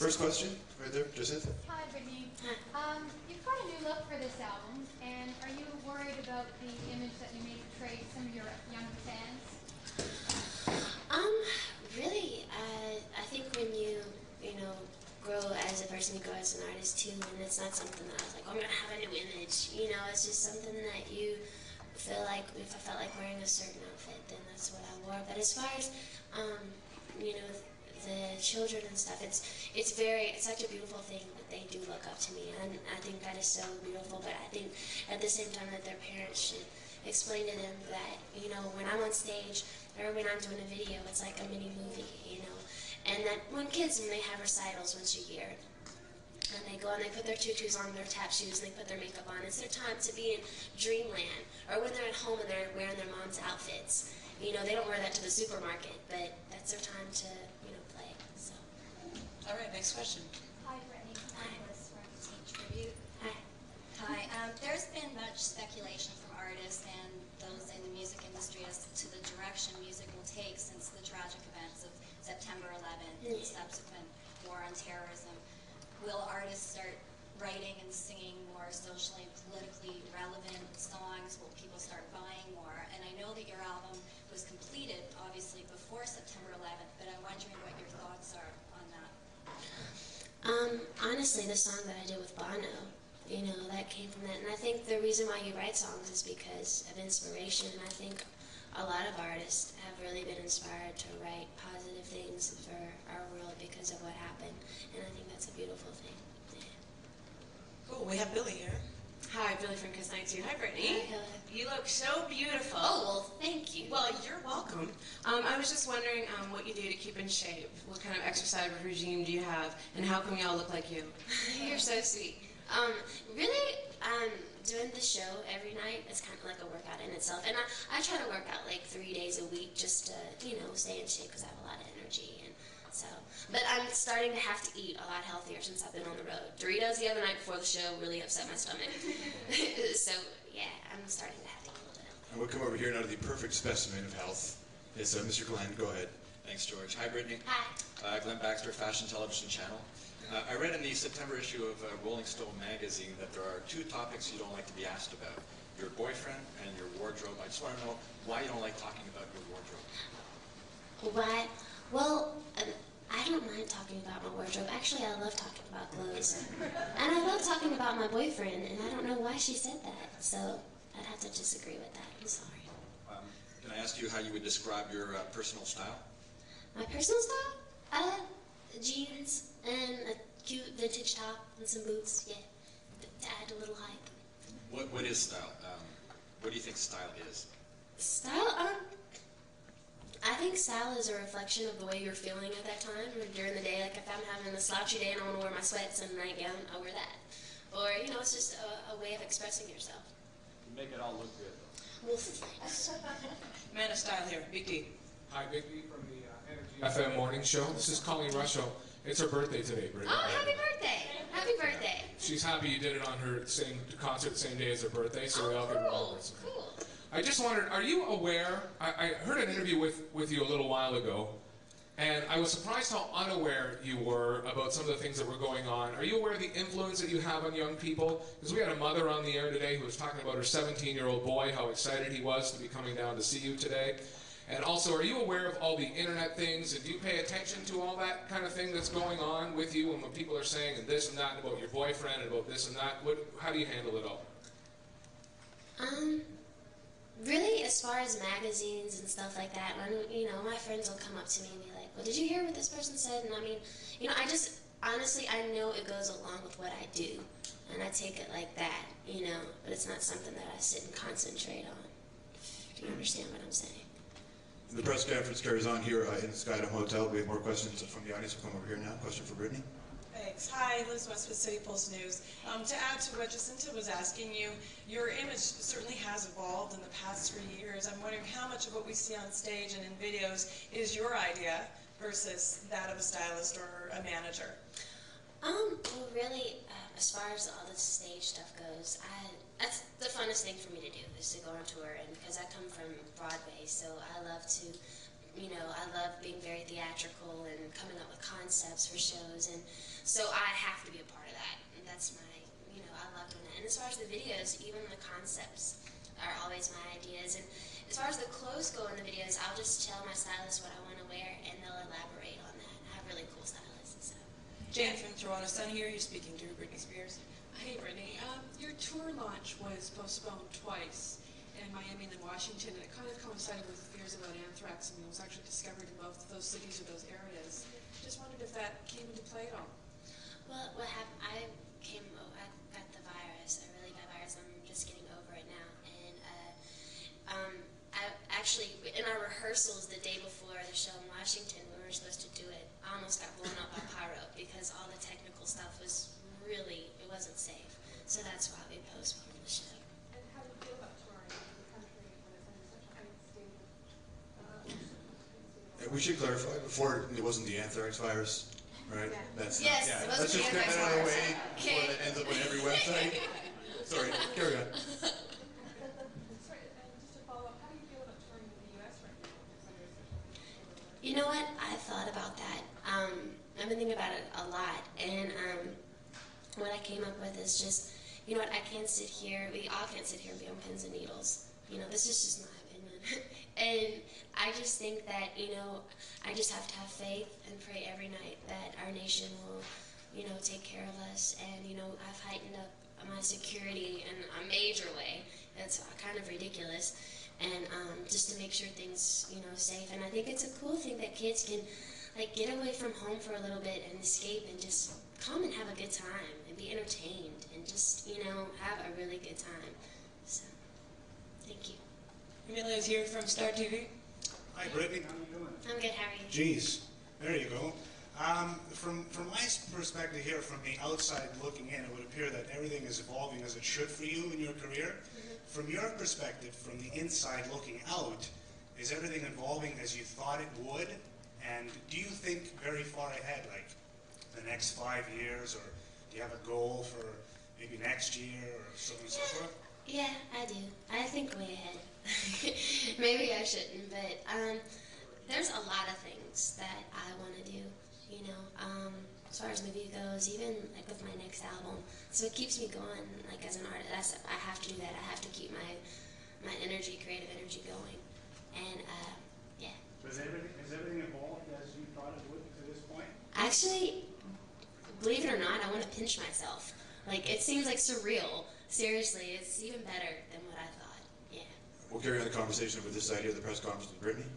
First question, right there, Joseph. Hi, Britney. You've got a new look for this album, and are you worried about the image that you may portray to some of your younger fans? Really, I think when you grow as a person, you grow as an artist too, and it's not something that I was like, oh, I'm gonna have a new image. It's just something that you feel like, if I felt like wearing a certain outfit, then that's what I wore. But as far as, the children and stuff, it's such a beautiful thing that they do look up to me, and I think that is so beautiful. But I think at the same time that their parents should explain to them that, when I'm on stage or when I'm doing a video, it's like a mini movie, and that when they have recitals once a year, and they go and they put their tutus on, their tap shoes, and they put their makeup on, it's their time to be in dreamland. Or when they're at home and they're wearing their mom's outfits, they don't wear that to the supermarket, but that's their time to, play. So. All right, next question. Hi, Britney. I'm Liz from Teen Tribute. Hi. Hi. There's been much speculation from artists and those in the music industry as to the direction music will take since the tragic events of September 11th and the subsequent war on terrorism. Will artists start writing and singing more socially and politically relevant songs? Will people start buying more? And I know that your album was completed, obviously, before September 11th, but I'm wondering what your thoughts are on that. Honestly, the song that I did with Bono, that came from that. And I think the reason why you write songs is because of inspiration. And I think a lot of artists have really been inspired to write positive things for our world because of what happened. And I think that's a beautiful thing. Yeah. Cool, we have Billy here. Hi, Billy from Kiss 92. Hi, Britney. Hi, you look so beautiful. Oh, well, thank you. Well, you're welcome. I was just wondering what you do to keep in shape. What kind of exercise regime do you have, and how come we all look like you? You're so sweet. Really, doing the show every night is kind of like a workout in itself. And I try to work out like 3 days a week just to, stay in shape because I have a lot of energy. And so, but I'm starting to have to eat a lot healthier since I've been on the road. Doritos the other night before the show really upset my stomach. So, yeah, I'm starting to have to eat a little bit healthier. And we'll come over here now to the perfect specimen of health. It's Mr. Glenn. Go ahead. Thanks, George. Hi, Britney. Hi. Glenn Baxter, Fashion Television Channel. I read in the September issue of Rolling Stone magazine that there are 2 topics you don't like to be asked about: your boyfriend and your wardrobe. I just want to know why you don't like talking about your wardrobe. Why? Well, I don't mind talking about my wardrobe. Actually, I love talking about clothes. And I love talking about my boyfriend, and I don't know why she said that. So I'd have to disagree with that. I'm sorry. Can I ask you how you would describe your personal style? My personal style? Jeans and a cute vintage top and some boots, yeah, to add a little hype. What is style? What do you think style is? Style? I think style is a reflection of the way you're feeling at that time or during the day. Like if I'm having a slouchy day and I want to wear my sweats and a nightgown, I'll wear that. Or, it's just a way of expressing yourself. You make it all look good, though. Well, thanks. Man of style here, Big D. Hi, Big B from the Energy FM Morning Show. This is Colleen Russell. It's her birthday today, Brittany. Oh, happy birthday! Happy birthday! She's happy you did it on her same concert the same day as her birthday, so we all get moments. Cool. I just wondered, are you aware? I heard an interview with you a little while ago, and I was surprised how unaware you were about some of the things that were going on. Are you aware of the influence that you have on young people? Because we had a mother on the air today who was talking about her 17-year-old boy, how excited he was to be coming down to see you today. And also, are you aware of all the internet things, and do you pay attention to all that kind of thing that's going on with you, and what people are saying, and this and that, and about your boyfriend, and about this and that? How do you handle it all? Really, as far as magazines and stuff like that, when, my friends will come up to me and be like, well, did you hear what this person said? And I mean, honestly, I know it goes along with what I do, and I take it like that, but it's not something that I sit and concentrate on. Do you understand what I'm saying? The press conference carries on here in the Skydome Hotel. We have more questions from the audience. We'll come over here now. Question for Britney. Thanks. Hi, Liz Westwood, City Pulse News. To add to what Jacinta was asking you, your image certainly has evolved in the past 3 years. I'm wondering how much of what we see on stage and in videos is your idea versus that of a stylist or a manager? Well, really, as far as all the stage stuff goes, that's the funnest thing for me to do, is to go on tour, and because I come from Broadway, so I love to you know, I love being very theatrical and coming up with concepts for shows, and so I have to be a part of that. And that's my, you know, I love doing that. And as far as the videos, even the concepts are always my ideas. And as far as the clothes go in the videos, I'll just tell my stylist what I want to wear, and they'll elaborate on that. I have really cool stylists. So. Jan from Toronto Sun here. You're speaking to Britney Spears. Hey, Brittany. Your tour launch was postponed twice in Miami and then Washington, and it kind of coincided with fears about anthrax, and it was actually discovered in both those cities or those areas. Just wondered if that came into play at all. Well, what happened, I got the virus, a really bad virus. I'm just getting over it now. And I actually, in our rehearsals the day before the show in Washington, we were supposed to do it. I almost got blown up by pyro because all the technical stuff was really, it wasn't safe. So that's why we postponed the show. And how do you feel about touring the country when it's under such a heightened state of We should clarify, before it wasn't the anthrax virus, right? Yeah. That's Yes, not, it yeah. wasn't Let's the just get anthrax that out of the virus. way before Okay. that ends up on every website. Sorry, carry on. Sorry, and just to follow up, how do you feel about touring in the U.S. right now when it's under such a heightened state of You know what? I thought about that. I've been thinking about it a lot, and what I came up with is just, you know what? I can't sit here. We all can't sit here and be on pins and needles. You know, this is just my opinion, and I just think that, you know, I just have to have faith and pray every night that our nation will, you know, take care of us, and you know, I've heightened up my security in a major way. It's kind of ridiculous. And just to make sure things, you know, safe. And I think it's a cool thing that kids can, like, get away from home for a little bit and escape and just come and have a good time and be entertained and just, you know, have a really good time. So, thank you. Emilio's here from Star TV. Hi, Brittany. How are you doing? I'm good. How are you? Jeez, there you go. From my perspective here, from the outside looking in, it would appear that everything is evolving as it should for you in your career. From your perspective, from the inside looking out, is everything evolving as you thought it would? And do you think very far ahead, like the next 5 years, or do you have a goal for maybe next year, or so on and so forth? Yeah, I do. I think way ahead. Maybe I shouldn't, but there's a lot of things that I want to do, you know, as far as movie goes, even like with my next album. So it keeps me going, like as an artist. I have to do that. I have to keep my energy, creative energy going. And yeah. Has everything evolved as you thought it would to this point? Actually, believe it or not, I want to pinch myself. Like, it seems like surreal. Seriously, it's even better than what I thought. Yeah. We'll carry on the conversation with this side here of the press conference with Britney.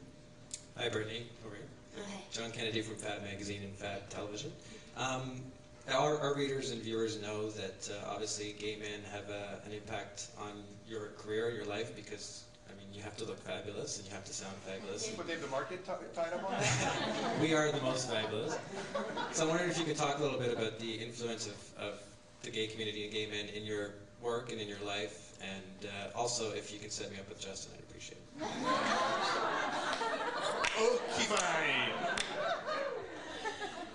Hi, Brittany. Over here. Okay. John Kennedy from Fab Magazine and Fab Television. Our readers and viewers know that obviously gay men have an impact on your career, your life, because I mean you have to look fabulous and you have to sound fabulous. But they have the market tied up on that? We are the most fabulous. So I wondered if you could talk a little bit about the influence of the gay community and gay men in your work and in your life, and also if you could set me up with Justin, I'd appreciate it. Okay, fine.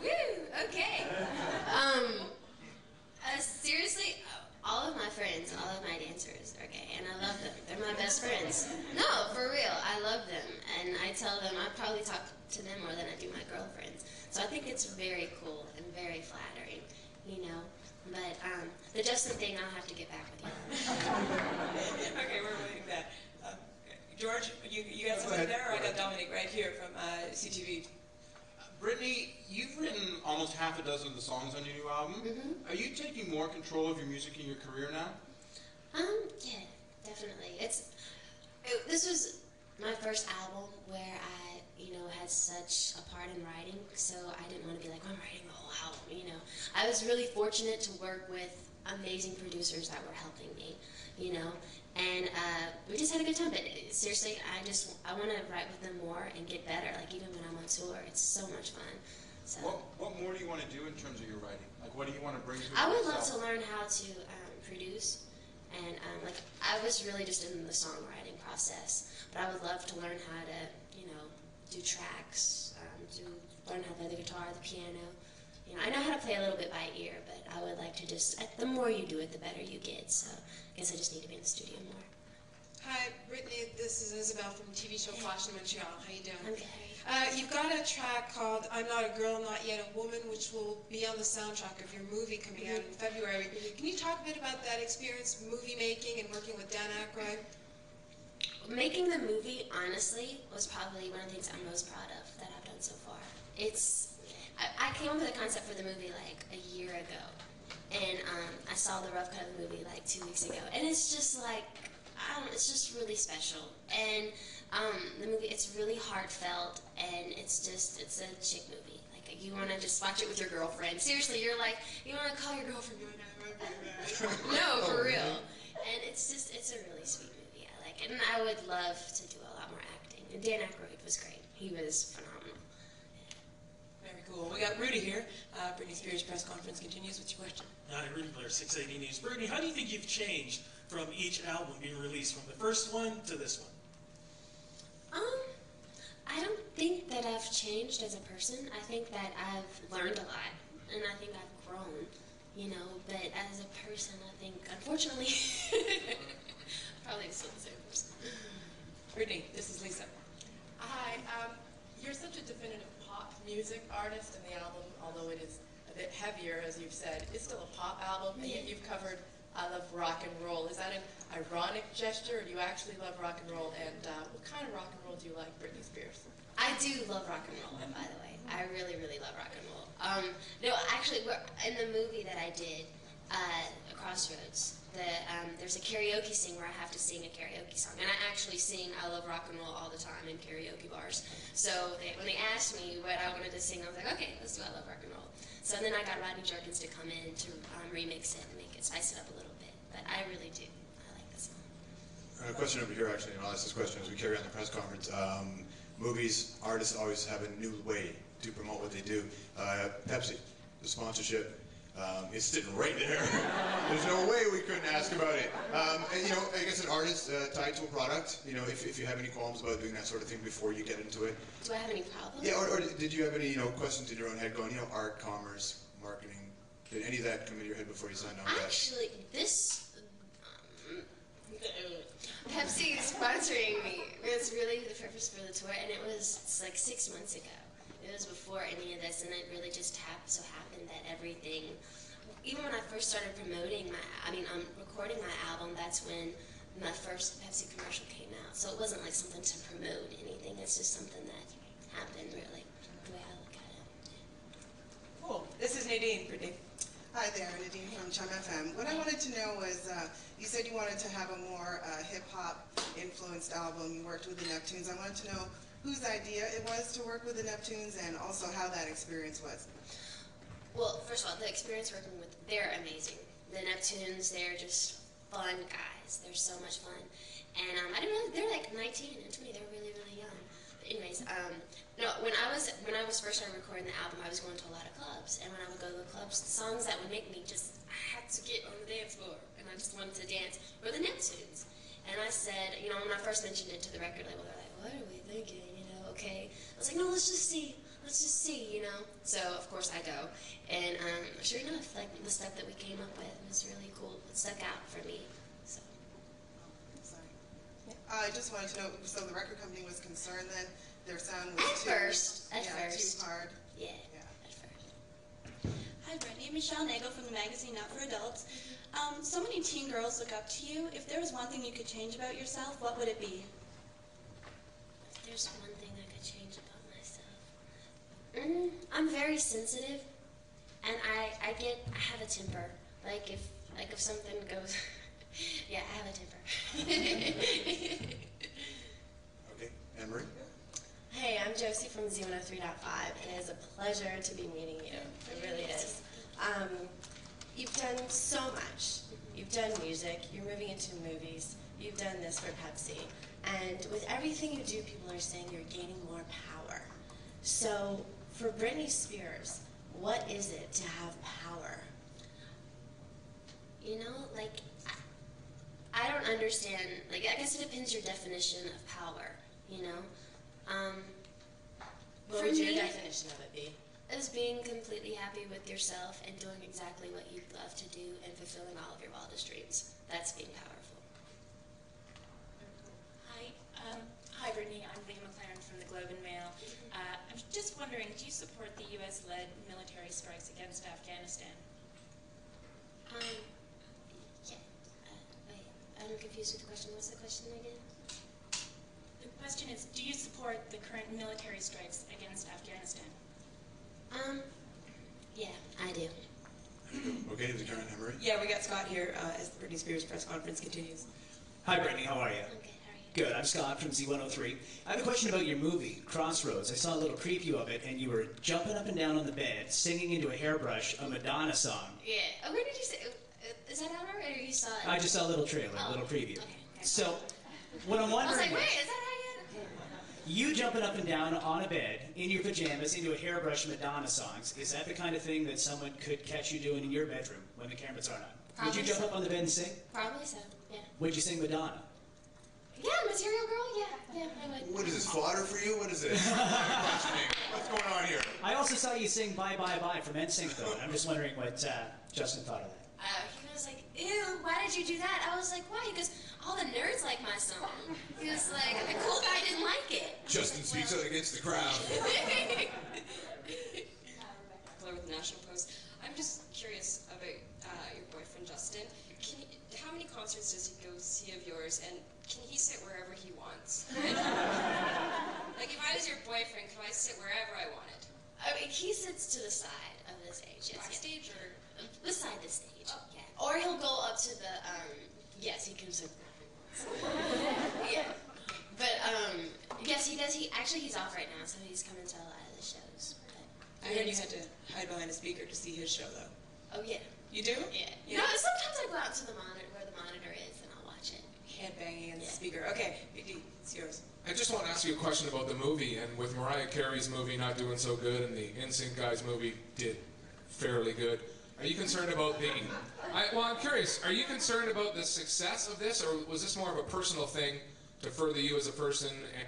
Woo! Okay. Seriously, all of my friends, all of my dancers are gay, and I love them. They're my best friends. No, for real, I love them, and I tell them I probably talk to them more than I do my girlfriends. So I think it's very cool and very flattering, you know. But the Justin thing, I'll have to get back with you. Okay, we're waiting that. George, you got something there? Or I got Dominic right here from CTV. Brittany, you've written almost half a dozen of the songs on your new album. Mm-hmm. Are you taking more control of your music in your career now? Yeah, definitely. This was my first album where I, you know, had such a part in writing, so I didn't want to be like, I'm writing the whole album, you know. I was really fortunate to work with amazing producers that were helping me, you know, and we just had a good time. But seriously, I want to write with them more and get better. Like even when I'm on tour, it's so much fun. So What more do you want to do in terms of your writing? Like, what do you want to bring to it? I would love to learn how to produce, and like I was really just in the songwriting process. But I would love to learn how to, you know, do tracks, learn how to play the guitar, the piano. You know, I know how to play a little bit by ear, but I would like to just, the more you do it, the better you get. So I guess I just need to be in the studio more. Hi, Brittany. This is Isabel from the TV show Flash in Montreal. How you doing? I'm good. How are you? You've got a track called I'm Not a Girl, Not Yet a Woman, which will be on the soundtrack of your movie coming out in February. Can you talk a bit about that experience, movie making and working with Dan Aykroyd? Making the movie, honestly, was probably one of the things I'm most proud of that I've done so far. I came up with the concept for the movie like a year ago, and I saw the rough cut of the movie like 2 weeks ago, and it's just like, I don't know, it's just really special. And the movie, it's really heartfelt, and it's a chick movie. Like, you want to just watch it with your girlfriend. Seriously, you're like, you want to call your girlfriend, you're like, no, for real. And it's a really sweet movie. I like it, and I would love to do a lot more acting. And Dan Aykroyd was great. He was phenomenal. Very cool. We got Rudy here. Britney Spears press conference continues. What's your question? Hi, Rudy Blair, 680 News. Britney, how do you think you've changed from each album being released, from the first one to this one? I don't think that I've changed as a person. I think that I've learned a lot, and I think I've grown, you know, but as a person, I think, unfortunately, probably still the same person. Britney, this is Lisa. Hi, you're such a definitive pop music artist, and the album, although it is a bit heavier, as you've said, is still a pop album, and yet you've covered I Love Rock and Roll. Is that an ironic gesture, or do you actually love rock and roll? And what kind of rock and roll do you like, Britney Spears? I do love rock and roll, by the way. I really, really love rock and roll. No, actually, in the movie that I did, Crossroads, there's a karaoke scene where I have to sing a karaoke song. And I actually sing I Love Rock and Roll all the time in karaoke bars. So when they asked me what I wanted to sing, I was like, okay, let's do I Love Rock and Roll. So then I got Rodney Jerkins to come in to remix it and spice it up a little bit. But I really do. I like this one. A question over here, actually, and I'll ask this question as we carry on the press conference. Movies, artists always have a new way to promote what they do. Pepsi, the sponsorship, is sitting right there. There's no way we couldn't ask about it. And, you know, I guess an artist tied to a product, you know, if you have any qualms about doing that sort of thing before you get into it. Do I have any problems? Yeah, or did you have any, you know, questions in your own head going, you know, art, commerce, marketing? Did any of that come into your head before you signed on to that? Actually, Pepsi is sponsoring me. It was really the purpose for the tour, and it's like 6 months ago. It was before any of this, and it really just so happened that everything, even when I first started promoting recording my album, that's when my first Pepsi commercial came out. So it wasn't like something to promote anything. It's just something that happened, really, the way I look at it. Cool. This is Nadine, Britney. Hi there, Nadine from Chum FM. What I wanted to know was, you said you wanted to have a more hip-hop influenced album. You worked with the Neptunes. I wanted to know whose idea it was to work with the Neptunes, and also how that experience was. Well, first of all, the experience working with, they're amazing. The Neptunes, they're just fun guys. They're so much fun. And I didn't know, they're like 19 and 20. They're really, really young. But anyways, no, when I was first started recording the album, I was going to a lot of clubs. And when I would go to the clubs, the songs that would make me I had to get on the dance floor. And I just wanted to dance were the Neptunes. And I said, you know, when I first mentioned it to the record label, they're like, what are we thinking, you know, okay. I was like, no, let's just see, you know. So, of course, I go. And sure enough, like, the stuff that we came up with was really cool. It stuck out for me, so. Sorry. I just wanted to know, so the record company was concerned then their sound was At first. too hard? Yeah, at first. Hi, Britney. Michelle Nagel from the magazine Not for Adults. So many teen girls look up to you. If there was one thing you could change about yourself, what would it be? If there's one thing I could change about myself, I'm very sensitive, and I have a temper. Like if something goes, yeah, I have a temper. Okay, Anne-Marie? Hey, I'm Josie from Z103.5. It is a pleasure to be meeting you. It really is. You've done so much. You've done music. You're moving into movies. You've done this for Pepsi. And with everything you do, people are saying you're gaining more power. So for Britney Spears, what is it to have power? You know, like, I don't understand. Like, I guess it depends your definition of power, you know? What would your definition of it be? As being completely happy with yourself and doing exactly what you love to do and fulfilling all of your wildest dreams. That's being powerful. Hi, Britney. I'm Leah McLaren from The Globe and Mail. I'm just wondering, do you support the U.S.-led military strikes against Afghanistan? Yeah. Wait, I'm confused with the question. What's the question again? The question is, do you support the current military strikes against Afghanistan? Yeah, I do. Okay, the current Emery. Yeah, we got Scott here as the Britney Spears press conference continues. Hi, Brittany. How are you? Good. I'm Scott from Z103. I have a question about your movie, Crossroads. I saw a little preview of it, and you were jumping up and down on the bed, singing into a hairbrush a Madonna song. Yeah. Oh, where did you say? Is that out already, or you saw it? I just saw a little trailer, a little preview. Okay. So, what I'm wondering I was like, wait, is, is that how you? you jumping up and down on a bed, in your pajamas, into a hairbrush Madonna songs, is that the kind of thing that someone could catch you doing in your bedroom when the cameras aren't on? Would you Probably jump so. up on the bed and sing? Probably so. Yeah. Would you sing Madonna? Yeah, Material Girl. Yeah, I would. What is this, fodder for you? What is this? What's going on here? I also saw you sing Bye Bye Bye from NSYNC, though, and I'm just wondering what Justin thought of that. He was like, ew, why did you do that? I was like, why? He goes, all the nerds like my song. He was like, the cool guy didn't like it. Justin speaks out against the crowd. Claire with the National Post. I'm just curious about your boyfriend, Justin. How many concerts does he go see of yours, and can he sit wherever he wants? Like, if I was your boyfriend, could I sit wherever I wanted? I mean, he sits to the side of the stage. Yes, Backstage or? Beside the stage, yeah. Or he'll go up to the, yes, he can sit. Yeah. But, yes, he does. Actually, he's off right now, so he's coming to a lot of the shows. But, I heard you had to hide behind a speaker to see his show, though. Oh, yeah. You do? Yeah. No, sometimes I go out to the monitor, where the monitor is, and I'll watch it. Head banging in the speaker. Okay, Big D, it's yours. I just want to ask you a question about the movie, and with Mariah Carey's movie not doing so good, and the NSYNC guys' movie did fairly good, are you concerned about the... I'm curious, are you concerned about the success of this, or was this more of a personal thing to further you as a person and,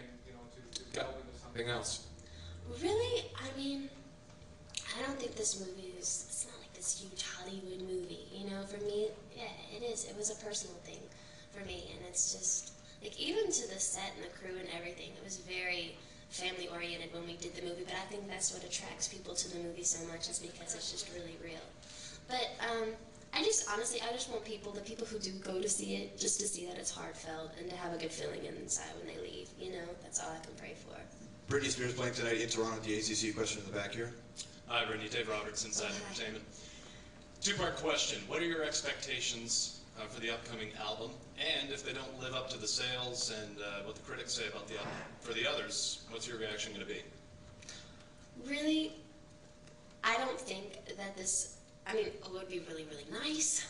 to delve into something else? Really? I mean, I don't think this movie is... It's not like this huge Hollywood movie, For me, yeah, it is. It was a personal thing for me, and it's just... Like, even to the set and the crew and everything, it was very family-oriented when we did the movie, but I think that's what attracts people to the movie so much, is because it's just really real. But, I just want people, the people who do go to see it, just to see that it's heartfelt and to have a good feeling inside when they leave, That's all I can pray for. Britney Spears playing tonight in Toronto at the ACC. Question in the back here. Hi, Brittany. Dave Roberts, Inside Entertainment. Two-part question. What are your expectations for the upcoming album? And if they don't live up to the sales and what the critics say about the album, for the others, what's your reaction going to be? Really, I don't think that this... I mean, it would be really, really nice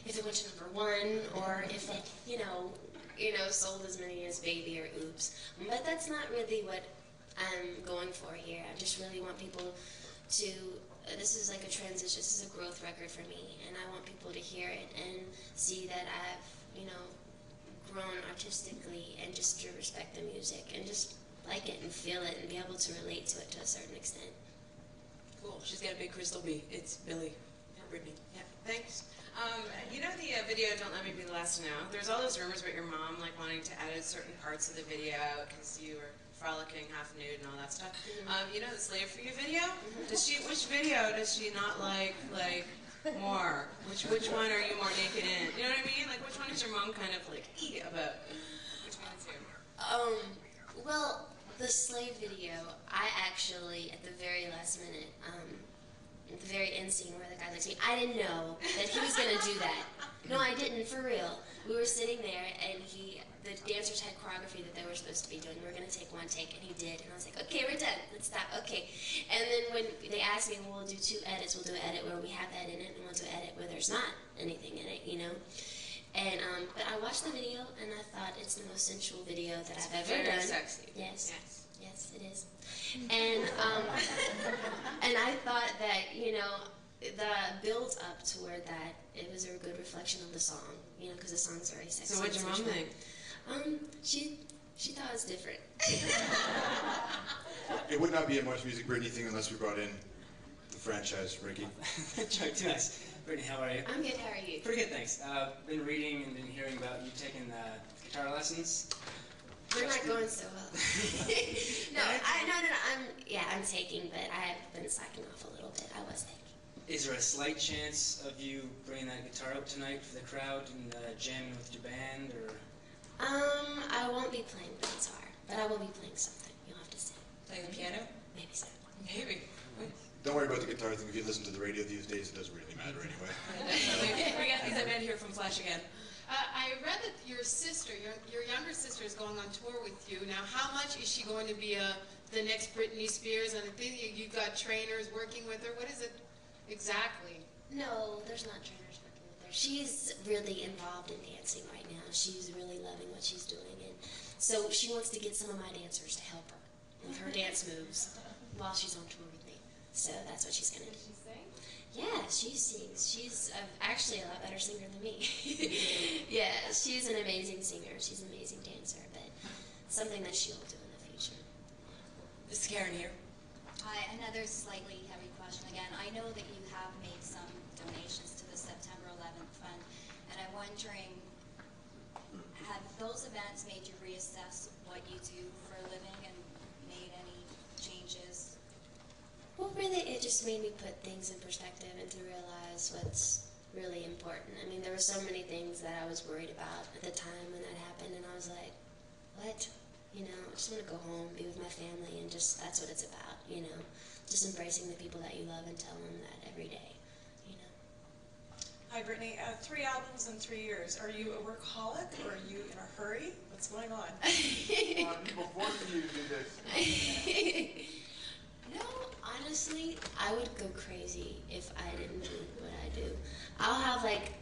if it went to #1, or if it, sold as many as Baby or Oops. But that's not really what I'm going for here. I just really want people to... This is like a transition. This is a growth record for me, and I want people to hear it and see that I've, grown artistically, and just to respect the music and just like it and feel it and be able to relate to it to a certain extent. Cool. She's got a big crystal bee. It's Billy. Brittany. Yeah, thanks. The video "Don't Let Me Be the Last to Know"? There's all those rumors about your mom, wanting to edit certain parts of the video out because you were frolicking half nude and all that stuff. The Slave For You video? Which video does she not like more? Which one are you more naked in? You know what I mean? Which one is your mom kind of about? Which one is you? Well, the Slave video, I actually, at the very last minute, at the very end scene where the guy looks at me, I didn't know that he was going to do that. No, I didn't, for real. We were sitting there, and the dancers had choreography that they were supposed to be doing. We were going to take one take, and he did. And I was like, okay, we're done. Let's stop. Okay. And then when they asked me, well, we'll do 2 edits. We'll do an edit where we have that in it, and we'll do an edit where there's not anything in it, And, but I watched the video, and I thought it's the most sensual video that I've ever done. Very sexy. Yes, it is. And, and I thought that, the build up toward that, it was a good reflection of the song, because the song's very sexy. So what'd your mom think? She thought it was different. It would not be a Much Music Britney thing unless we brought in the franchise, Ricky. Too nice. Brittany, how are you? I'm good, how are you? Pretty good, thanks. Been reading and been hearing about you taking guitar lessons. We're not going so well. I'm taking, but I have been slacking off a little bit. I was taking. Is there a slight chance of you bringing that guitar out tonight for the crowd and jamming with your band, or? I won't be playing the guitar, but I will be playing something. You'll have to see. Playing the piano? Maybe so. Maybe. Don't worry about the guitar thing. If you listen to the radio these days, it doesn't really matter anyway. We got these men here from Flash again. I read that your sister, your younger sister, is going on tour with you. Now, how much is she going to be the next Britney Spears? And I think you've got trainers working with her. What is it exactly? No, there's not trainers working with her. She's really involved in dancing right now. She's really loving what she's doing, and so she wants to get some of my dancers to help her with her dance moves while she's on tour with me. So that's what she's gonna do. Does she sing? Yeah, she sings. She's actually a lot better singer than me. Yeah, she's an amazing singer. She's an amazing dancer, but something that she'll do in the future. This is Karen here. Hi, another slightly heavy question again. I know that you have made some donations to the September 11th fund, and I'm wondering, have those events made you reassess what you do for a living and made any changes? Well, really, it just made me put things in perspective and to realize what's really important. I mean, there were so many things that I was worried about at the time when that happened, and I was like, what? You know, I just want to go home, be with my family, and just, that's what it's about, you know. Just embracing the people that you love and telling them that every day, you know. Hi, Britney. 3 albums in 3 years. Are you a workaholic, or are you in a hurry? What's going on? People forcing you to do this. No, honestly, I would go crazy if I didn't do what I do. I'll have like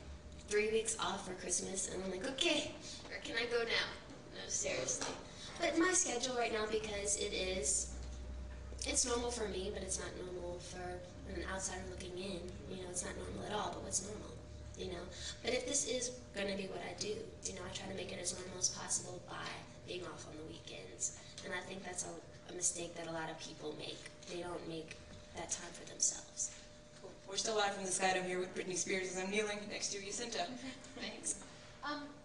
3 weeks off for Christmas, and I'm like, okay, where can I go now? No, seriously. But my schedule right now, because it's normal for me, but it's not normal for an outsider looking in. You know, it's not normal at all, but what's normal? You know? But if this is going to be what I do, you know, I try to make it as normal as possible by being off on the weekends. And I think that's a mistake that a lot of people make. They don't make that time for themselves. Cool. We're still live from the Skydome here with Britney Spears as I'm kneeling next to Jacinta. Thanks.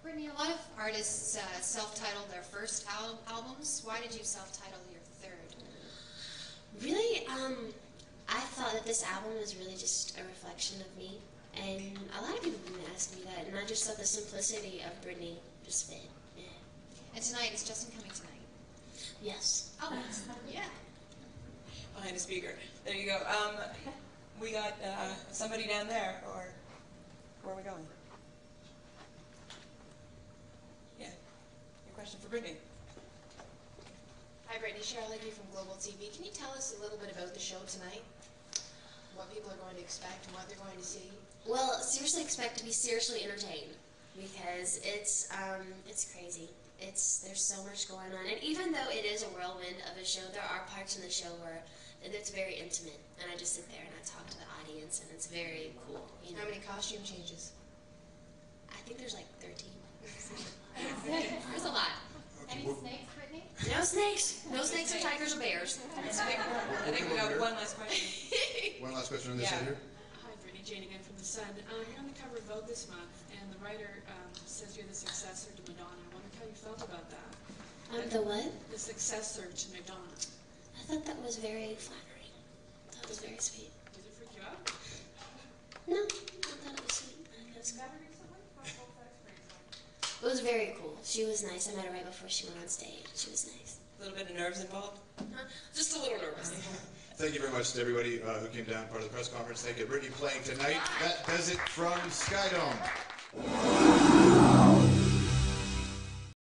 Brittany, a lot of artists self-titled their first albums. Why did you self-title your third? Really, I thought that this album was really just a reflection of me. And a lot of people have been asking me that, and I just thought the simplicity of Britney just fit. Yeah. And tonight, is Justin coming tonight? Yes. Oh, yeah. Behind a speaker. There you go. We got somebody down there, or where are we going? Yeah. Your question for Britney. Hi, Brittany. Cheryl Hickey from Global TV. Can you tell us a little bit about the show tonight? What people are going to expect and what they're going to see? Well, seriously expect to be seriously entertained, because it's crazy. There's so much going on, and even though it is a whirlwind of a show, there are parts in the show where it's very intimate, and I just sit there and I talk to the audience, and it's very cool. You know? How many costume changes? I think there's like 13. There's a lot. Any snakes, Brittany? No snakes. No snakes or tigers or bears. I think we got one last question. One last question on this side here. Hi, Brittany. Jane again from The Sun. You're on the cover of Vogue this month, and the writer says you're the successor to Madonna. I wondered how you felt about that. The what? The successor to Madonna. I thought that was very flattering. I thought it was very sweet. Does it freak you out? No, I thought it was sweet. It was very cool. She was nice. I met her right before she went on stage. She was nice. A little bit of nerves involved? Just a little nervous. Thank you very much to everybody who came down, part of the press conference. Thank you, Britney, playing tonight. That does it from Skydome.